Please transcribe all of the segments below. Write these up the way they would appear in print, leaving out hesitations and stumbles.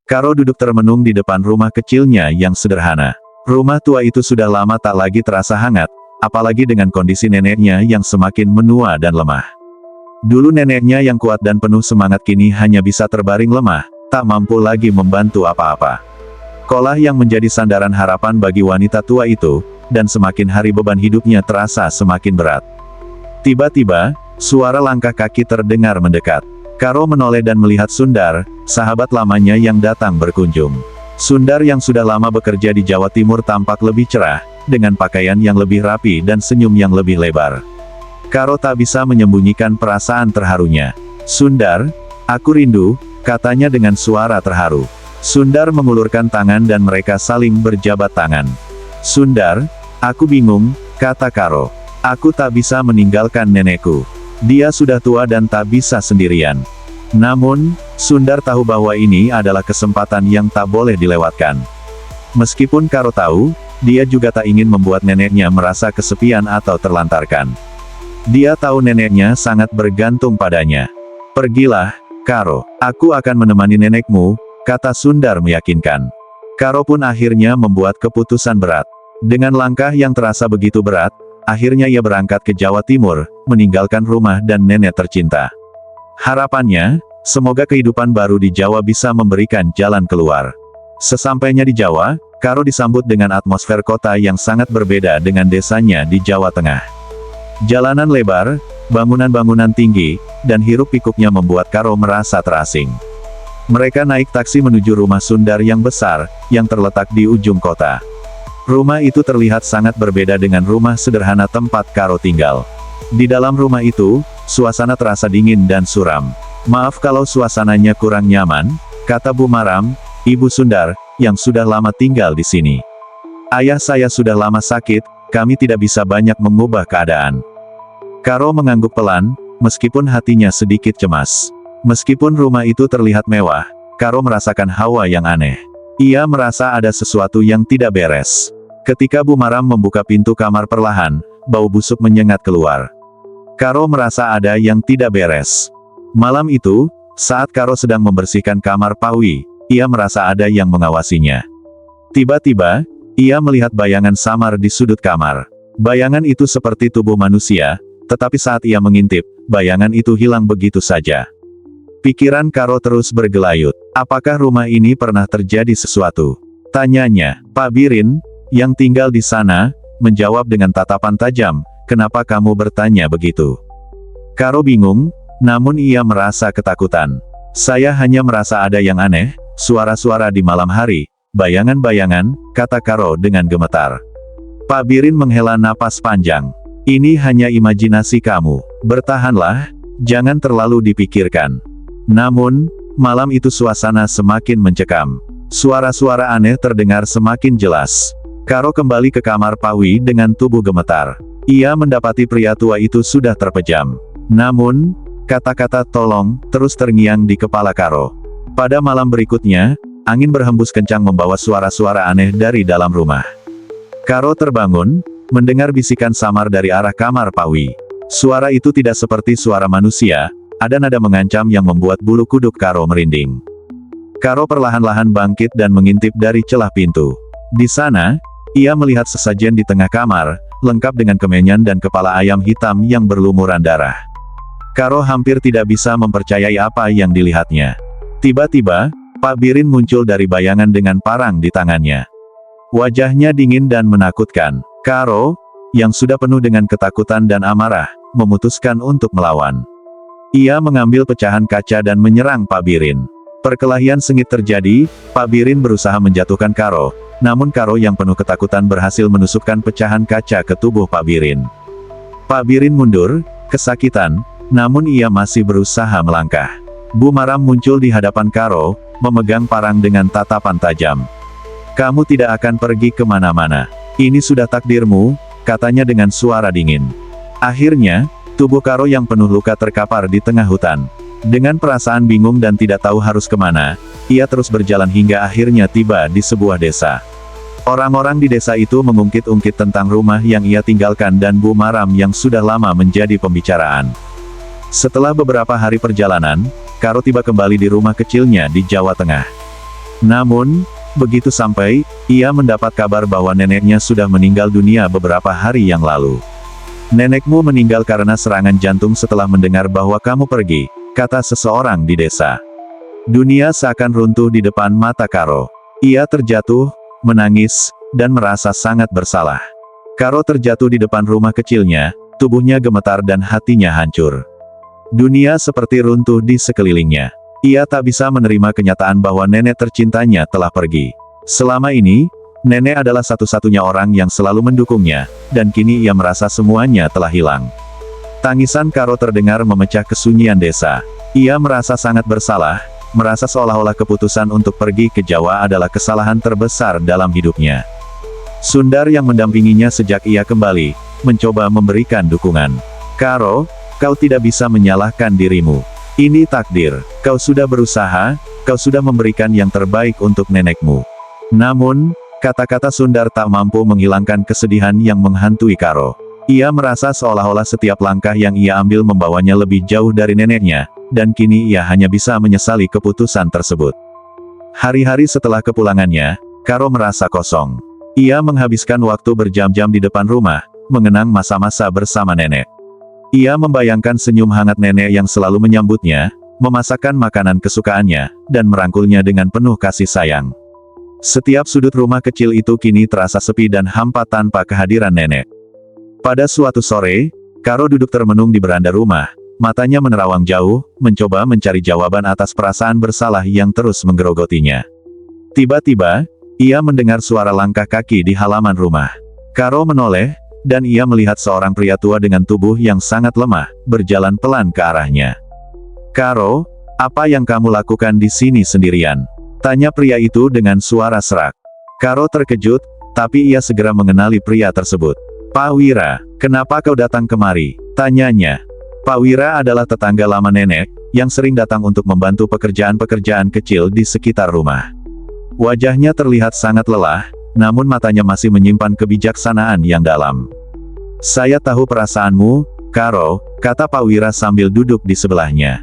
Karo duduk termenung di depan rumah kecilnya yang sederhana. Rumah tua itu sudah lama tak lagi terasa hangat, apalagi dengan kondisi neneknya yang semakin menua dan lemah. Dulu neneknya yang kuat dan penuh semangat kini hanya bisa terbaring lemah, tak mampu lagi membantu apa-apa. Kolah yang menjadi sandaran harapan bagi wanita tua itu, dan semakin hari beban hidupnya terasa semakin berat. Tiba-tiba, suara langkah kaki terdengar mendekat. Karo menoleh dan melihat Sundar, sahabat lamanya yang datang berkunjung. Sundar yang sudah lama bekerja di Jawa Timur tampak lebih cerah, dengan pakaian yang lebih rapi dan senyum yang lebih lebar. Karo tak bisa menyembunyikan perasaan terharunya. "Sundar, aku rindu," katanya dengan suara terharu. Sundar mengulurkan tangan dan mereka saling berjabat tangan. "Sundar, aku bingung," kata Karo. "Aku tak bisa meninggalkan nenekku. Dia sudah tua dan tak bisa sendirian." Namun, Sundar tahu bahwa ini adalah kesempatan yang tak boleh dilewatkan. Meskipun Karo tahu, dia juga tak ingin membuat neneknya merasa kesepian atau terlantarkan. Dia tahu neneknya sangat bergantung padanya. "Pergilah, Karo. Aku akan menemani nenekmu," kata Sundar meyakinkan. Karo pun akhirnya membuat keputusan berat. Dengan langkah yang terasa begitu berat, akhirnya ia berangkat ke Jawa Timur, meninggalkan rumah dan nenek tercinta. Harapannya, semoga kehidupan baru di Jawa bisa memberikan jalan keluar. Sesampainya di Jawa, Karo disambut dengan atmosfer kota yang sangat berbeda dengan desanya di Jawa Tengah. Jalanan lebar, bangunan-bangunan tinggi, dan hiruk-pikuknya membuat Karo merasa terasing. Mereka naik taksi menuju rumah Sundar yang besar, yang terletak di ujung kota. Rumah itu terlihat sangat berbeda dengan rumah sederhana tempat Karo tinggal. Di dalam rumah itu, suasana terasa dingin dan suram. "Maaf kalau suasananya kurang nyaman," kata Bu Maram, ibu Sundar, yang sudah lama tinggal di sini. "Ayah saya sudah lama sakit, kami tidak bisa banyak mengubah keadaan." Karo mengangguk pelan, meskipun hatinya sedikit cemas. Meskipun rumah itu terlihat mewah, Karo merasakan hawa yang aneh. Ia merasa ada sesuatu yang tidak beres. Ketika Bu Maram membuka pintu kamar perlahan, bau busuk menyengat keluar. Karo merasa ada yang tidak beres. Malam itu, saat Karo sedang membersihkan kamar Pawi, ia merasa ada yang mengawasinya. Tiba-tiba, ia melihat bayangan samar di sudut kamar. Bayangan itu seperti tubuh manusia, tetapi saat ia mengintip, bayangan itu hilang begitu saja. Pikiran Karo terus bergelayut. Apakah rumah ini pernah terjadi sesuatu? Tanyanya. Pak Birin, yang tinggal di sana, menjawab dengan tatapan tajam, "Kenapa kamu bertanya begitu?" Karo bingung, namun ia merasa ketakutan. "Saya hanya merasa ada yang aneh, suara-suara di malam hari, bayangan-bayangan," kata Karo dengan gemetar. Pak Birin menghela napas panjang. "Ini hanya imajinasi kamu. Bertahanlah, jangan terlalu dipikirkan." Namun, malam itu suasana semakin mencekam. Suara-suara aneh terdengar semakin jelas. Karo kembali ke kamar Pawi dengan tubuh gemetar. Ia mendapati pria tua itu sudah terpejam. Namun, kata-kata "tolong" terus terngiang di kepala Karo. Pada malam berikutnya, angin berhembus kencang membawa suara-suara aneh dari dalam rumah. Karo terbangun, mendengar bisikan samar dari arah kamar Pawi. Suara itu tidak seperti suara manusia, ada nada mengancam yang membuat bulu kuduk Karo merinding. Karo perlahan-lahan bangkit dan mengintip dari celah pintu. Di sana, ia melihat sesajen di tengah kamar, lengkap dengan kemenyan dan kepala ayam hitam yang berlumuran darah. Karo hampir tidak bisa mempercayai apa yang dilihatnya. Tiba-tiba, Pak Birin muncul dari bayangan dengan parang di tangannya. Wajahnya dingin dan menakutkan. Karo, yang sudah penuh dengan ketakutan dan amarah, memutuskan untuk melawan. Ia mengambil pecahan kaca dan menyerang Pak Birin. Perkelahian sengit terjadi, Pak Birin berusaha menjatuhkan Karo, namun Karo yang penuh ketakutan berhasil menusukkan pecahan kaca ke tubuh Pak Birin. Pak Birin mundur, kesakitan, namun ia masih berusaha melangkah. Bu Maram muncul di hadapan Karo, memegang parang dengan tatapan tajam. "Kamu tidak akan pergi kemana-mana. Ini sudah takdirmu," katanya dengan suara dingin. Akhirnya, tubuh Karo yang penuh luka terkapar di tengah hutan. Dengan perasaan bingung dan tidak tahu harus kemana, ia terus berjalan hingga akhirnya tiba di sebuah desa. Orang-orang di desa itu mengungkit-ungkit tentang rumah yang ia tinggalkan dan Bu Maram yang sudah lama menjadi pembicaraan. Setelah beberapa hari perjalanan, Karo tiba kembali di rumah kecilnya di Jawa Tengah. Namun, begitu sampai, ia mendapat kabar bahwa neneknya sudah meninggal dunia beberapa hari yang lalu. "Nenekmu meninggal karena serangan jantung setelah mendengar bahwa kamu pergi," kata seseorang di desa. Dunia seakan runtuh di depan mata Karo. Ia terjatuh, menangis, dan merasa sangat bersalah. Karo terjatuh di depan rumah kecilnya, tubuhnya gemetar dan hatinya hancur. Dunia seperti runtuh di sekelilingnya. Ia tak bisa menerima kenyataan bahwa nenek tercintanya telah pergi. Selama ini, nenek adalah satu-satunya orang yang selalu mendukungnya, dan kini ia merasa semuanya telah hilang. Tangisan Karo terdengar memecah kesunyian desa. Ia merasa sangat bersalah, merasa seolah-olah keputusan untuk pergi ke Jawa adalah kesalahan terbesar dalam hidupnya. Sundar yang mendampinginya sejak ia kembali, mencoba memberikan dukungan. "Karo, kau tidak bisa menyalahkan dirimu. Ini takdir, kau sudah berusaha, kau sudah memberikan yang terbaik untuk nenekmu." Namun, kata-kata Sundar tak mampu menghilangkan kesedihan yang menghantui Karo. Ia merasa seolah-olah setiap langkah yang ia ambil membawanya lebih jauh dari neneknya, dan kini ia hanya bisa menyesali keputusan tersebut. Hari-hari setelah kepulangannya, Karo merasa kosong. Ia menghabiskan waktu berjam-jam di depan rumah, mengenang masa-masa bersama nenek. Ia membayangkan senyum hangat nenek yang selalu menyambutnya, memasakkan makanan kesukaannya, dan merangkulnya dengan penuh kasih sayang. Setiap sudut rumah kecil itu kini terasa sepi dan hampa tanpa kehadiran nenek. Pada suatu sore, Karo duduk termenung di beranda rumah, matanya menerawang jauh, mencoba mencari jawaban atas perasaan bersalah yang terus menggerogotinya. Tiba-tiba, ia mendengar suara langkah kaki di halaman rumah. Karo menoleh, dan ia melihat seorang pria tua dengan tubuh yang sangat lemah, berjalan pelan ke arahnya. "Karo, apa yang kamu lakukan di sini sendirian?" tanya pria itu dengan suara serak. Karo terkejut, tapi ia segera mengenali pria tersebut. "Pak Wira, kenapa kau datang kemari?" tanyanya. Pak Wira adalah tetangga lama nenek, yang sering datang untuk membantu pekerjaan-pekerjaan kecil di sekitar rumah. Wajahnya terlihat sangat lelah, namun matanya masih menyimpan kebijaksanaan yang dalam. "Saya tahu perasaanmu, Karo," kata Pak Wira sambil duduk di sebelahnya.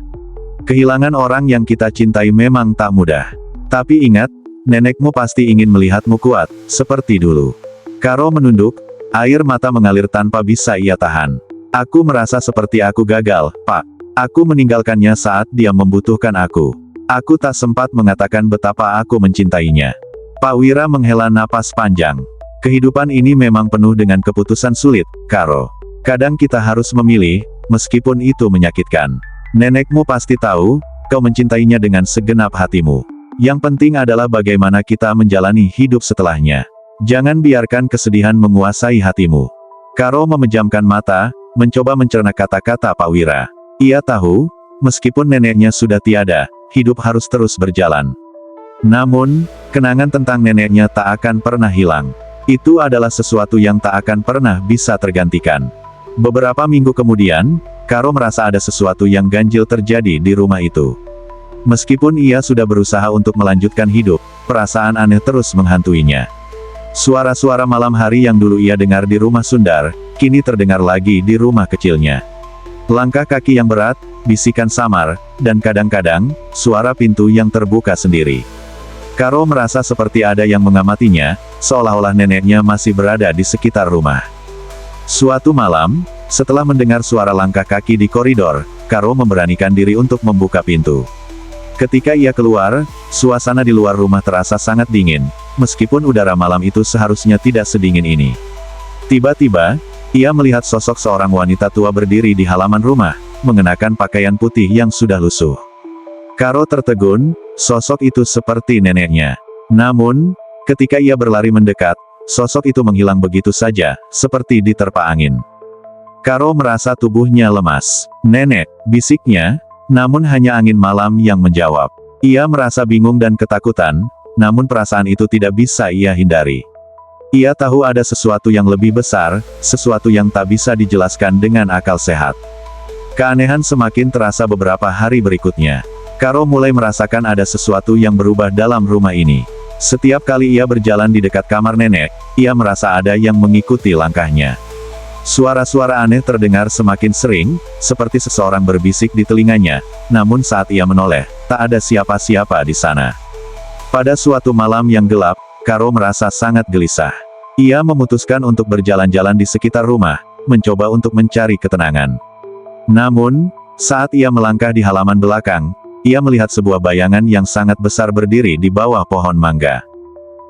"Kehilangan orang yang kita cintai memang tak mudah. Tapi ingat, nenekmu pasti ingin melihatmu kuat, seperti dulu." Karo menunduk, air mata mengalir tanpa bisa ia tahan. "Aku merasa seperti aku gagal, Pak. Aku meninggalkannya saat dia membutuhkan aku. Aku tak sempat mengatakan betapa aku mencintainya." Pak Wira menghela napas panjang. "Kehidupan ini memang penuh dengan keputusan sulit, Karo. Kadang kita harus memilih, meskipun itu menyakitkan. Nenekmu pasti tahu, kau mencintainya dengan segenap hatimu. Yang penting adalah bagaimana kita menjalani hidup setelahnya. Jangan biarkan kesedihan menguasai hatimu." Karo memejamkan mata, mencoba mencerna kata-kata Pak Wira. Ia tahu, meskipun neneknya sudah tiada, hidup harus terus berjalan. Namun, kenangan tentang neneknya tak akan pernah hilang. Itu adalah sesuatu yang tak akan pernah bisa tergantikan. Beberapa minggu kemudian, Karo merasa ada sesuatu yang ganjil terjadi di rumah itu. Meskipun ia sudah berusaha untuk melanjutkan hidup, perasaan aneh terus menghantuinya. Suara-suara malam hari yang dulu ia dengar di rumah Sundar, kini terdengar lagi di rumah kecilnya. Langkah kaki yang berat, bisikan samar, dan kadang-kadang, suara pintu yang terbuka sendiri. Karo merasa seperti ada yang mengamatinya, seolah-olah neneknya masih berada di sekitar rumah. Suatu malam, setelah mendengar suara langkah kaki di koridor, Karo memberanikan diri untuk membuka pintu. Ketika ia keluar, suasana di luar rumah terasa sangat dingin, meskipun udara malam itu seharusnya tidak sedingin ini. Tiba-tiba, ia melihat sosok seorang wanita tua berdiri di halaman rumah, mengenakan pakaian putih yang sudah lusuh. Karo tertegun, sosok itu seperti neneknya. Namun, ketika ia berlari mendekat, sosok itu menghilang begitu saja, seperti diterpa angin. Karo merasa tubuhnya lemas. "Nenek," bisiknya, namun hanya angin malam yang menjawab. Ia merasa bingung dan ketakutan, namun perasaan itu tidak bisa ia hindari. Ia tahu ada sesuatu yang lebih besar, sesuatu yang tak bisa dijelaskan dengan akal sehat. Keanehan semakin terasa beberapa hari berikutnya. Karo mulai merasakan ada sesuatu yang berubah dalam rumah ini. Setiap kali ia berjalan di dekat kamar nenek, ia merasa ada yang mengikuti langkahnya. Suara-suara aneh terdengar semakin sering, seperti seseorang berbisik di telinganya, namun saat ia menoleh, tak ada siapa-siapa di sana. Pada suatu malam yang gelap, Karo merasa sangat gelisah. Ia memutuskan untuk berjalan-jalan di sekitar rumah, mencoba untuk mencari ketenangan. Namun, saat ia melangkah di halaman belakang, ia melihat sebuah bayangan yang sangat besar berdiri di bawah pohon mangga.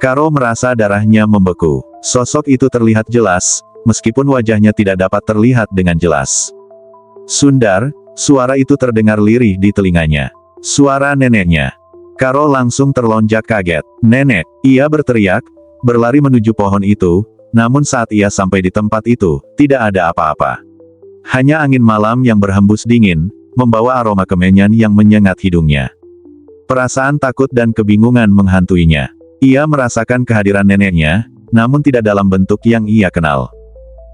Karo merasa darahnya membeku. Sosok itu terlihat jelas, meskipun wajahnya tidak dapat terlihat dengan jelas. Sundar, suara itu terdengar lirih di telinganya. Suara neneknya. Karo langsung terlonjak kaget. "Nenek!" Ia berteriak, berlari menuju pohon itu, namun saat ia sampai di tempat itu, tidak ada apa-apa. Hanya angin malam yang berhembus dingin, membawa aroma kemenyan yang menyengat hidungnya. Perasaan takut dan kebingungan menghantuinya. Ia merasakan kehadiran neneknya, namun tidak dalam bentuk yang ia kenal.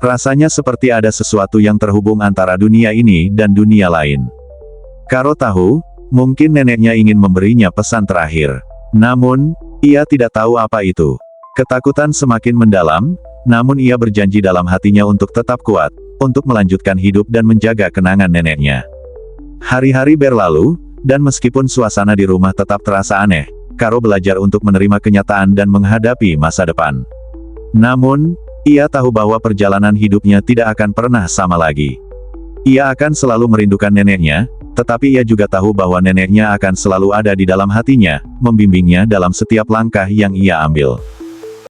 Rasanya seperti ada sesuatu yang terhubung antara dunia ini dan dunia lain. Karo tahu, mungkin neneknya ingin memberinya pesan terakhir. Namun, ia tidak tahu apa itu. Ketakutan semakin mendalam, namun ia berjanji dalam hatinya untuk tetap kuat, untuk melanjutkan hidup dan menjaga kenangan neneknya. Hari-hari berlalu, dan meskipun suasana di rumah tetap terasa aneh, Karo belajar untuk menerima kenyataan dan menghadapi masa depan. Namun, ia tahu bahwa perjalanan hidupnya tidak akan pernah sama lagi. Ia akan selalu merindukan neneknya, tetapi ia juga tahu bahwa neneknya akan selalu ada di dalam hatinya, membimbingnya dalam setiap langkah yang ia ambil.